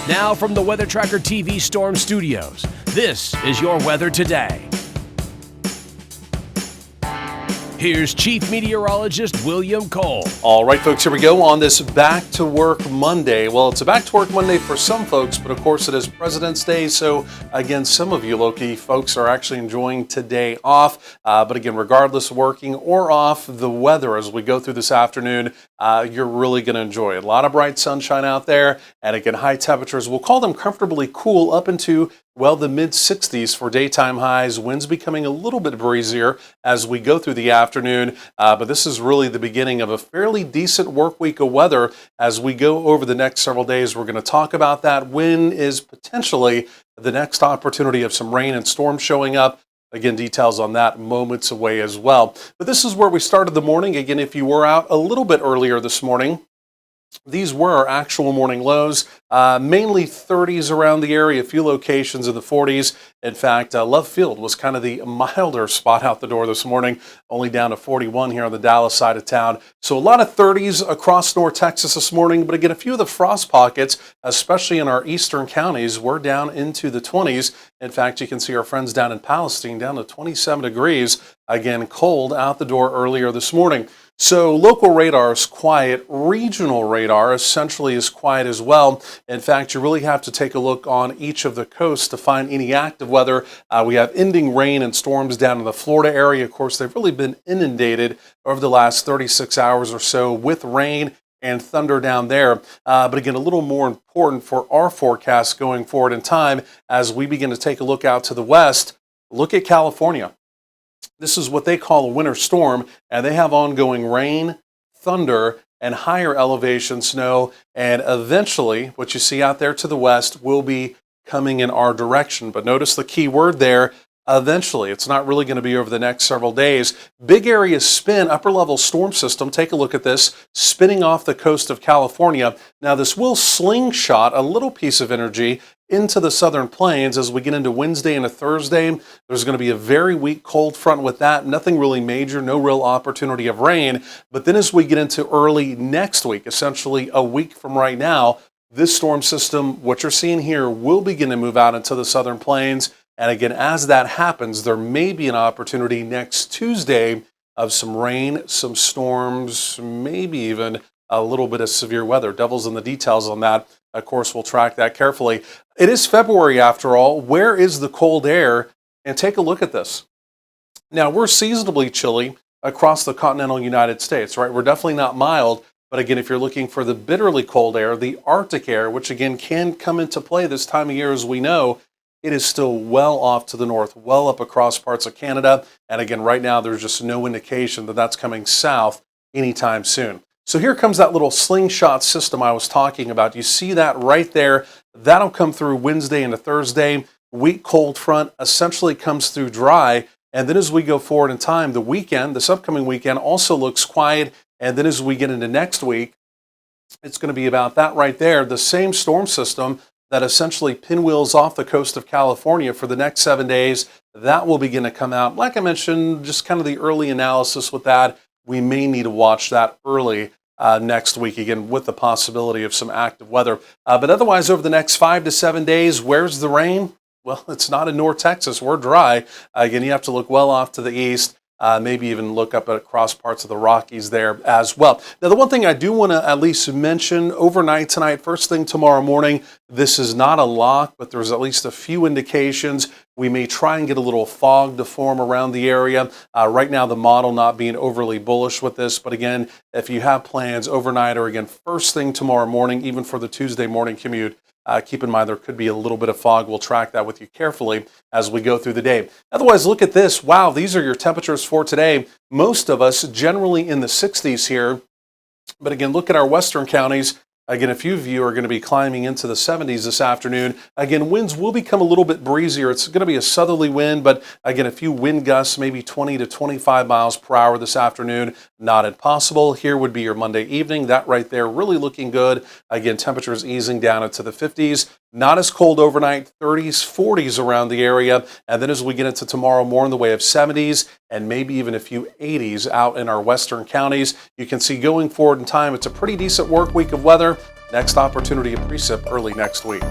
Now from the Weather Tracker TV Storm Studios, this is your weather today. Here's Chief Meteorologist William Cole. All right, folks, here we go on this Back to Work Monday. Well, it's a Back to Work Monday for some folks, but of course it is President's Day. So again, some of you Loki folks are actually enjoying today off. But again, regardless, working or off, the weather as we go through this afternoon, you're really going to enjoy it. A lot of bright sunshine out there. And again, high temperatures, we'll call them comfortably cool up into the mid 60s for daytime highs. Winds becoming a little bit breezier as we go through the afternoon. But this is really the beginning of a fairly decent work week of weather as we go over the next several days. We're going to talk about that. When is potentially the next opportunity of some rain and storms showing up? Again, details on that moments away as well. But this is where we started the morning. Again, if you were out a little bit earlier this morning, these were our actual morning lows, mainly 30s around the area, a few locations in the 40s. In fact, Love Field was kind of the milder spot out the door this morning, only down to 41 here on the Dallas side of town. So a lot of 30s across North Texas this morning, but again, a few of the frost pockets, especially in our eastern counties, were down into the 20s. In fact, you can see our friends down in Palestine down to 27 degrees. Again, cold out the door earlier this morning. So local radar is quiet. Regional radar essentially is quiet as well. In fact, you really have to take a look on each of the coasts to find any active weather. We have ending rain and storms down in the Florida area. Of course, they've really been inundated over the last 36 hours or so with rain and thunder down there. But again, a little more important for our forecast going forward in time as we begin to take a look out to the west. Look at California. This is what they call a winter storm, and they have ongoing rain, thunder, and higher elevation snow. And eventually, what you see out there to the west will be coming in our direction. But notice the key word there, eventually. It's not really going to be over the next several days. Big area spin, upper level storm system. Take a look at this, spinning off the coast of California. Now, this will slingshot a little piece of energy into the southern plains as we get into Wednesday and a Thursday. There's going to be a very weak cold front with that. Nothing really major, no real opportunity of rain. But then as we get into early next week, essentially a week from right now, this storm system, what you're seeing here, will begin to move out into the southern plains. And again, as that happens, there may be an opportunity next Tuesday of some rain, some storms, maybe even a little bit of severe weather. Devil's in the details on that. Of course, we'll track that carefully. It is February after all. Where is the cold air? And take a look at this. Now, we're seasonably chilly across the continental United States, right? We're definitely not mild. But again, if you're looking for the bitterly cold air, the Arctic air, which again can come into play this time of year as we know, it is still well off to the north, well up across parts of Canada. And again, right now, there's just no indication that that's coming south anytime soon. So here comes that little slingshot system I was talking about. You see that right there. That'll come through Wednesday into Thursday. Weak cold front essentially comes through dry. And then as we go forward in time, the weekend, this upcoming weekend also looks quiet. And then as we get into next week, it's going to be about that right there. The same storm system that essentially pinwheels off the coast of California for the next 7 days, that will begin to come out. Like I mentioned, just kind of the early analysis with that. We may need to watch that early next week, again, with the possibility of some active weather. But otherwise, over the next 5 to 7 days, where's the rain? Well, it's not in North Texas. We're dry. Again, you have to look well off to the east. Maybe even look up at across parts of the Rockies there as well. Now, the one thing I do want to at least mention overnight tonight, first thing tomorrow morning, this is not a lock, but there's at least a few indications. We may try and get a little fog to form around the area. Right now, the model not being overly bullish with this. But again, if you have plans overnight or again, first thing tomorrow morning, even for the Tuesday morning commute, keep in mind there could be a little bit of fog. We'll track that with you carefully as we go through the day. Otherwise, look at this. Wow, these are your temperatures for today. Most of us generally in the 60s here. But again, look at our western counties. Again, a few of you are going to be climbing into the 70s this afternoon. Again, winds will become a little bit breezier. It's going to be a southerly wind, but again, a few wind gusts, maybe 20 to 25 miles per hour this afternoon. Not impossible. Here would be your Monday evening. That right there really looking good. Again, temperatures easing down into the 50s. Not as cold overnight, 30s, 40s around the area. And then as we get into tomorrow, more in the way of 70s and maybe even a few 80s out in our western counties. You can see going forward in time, it's a pretty decent work week of weather. Next opportunity of precip early next week.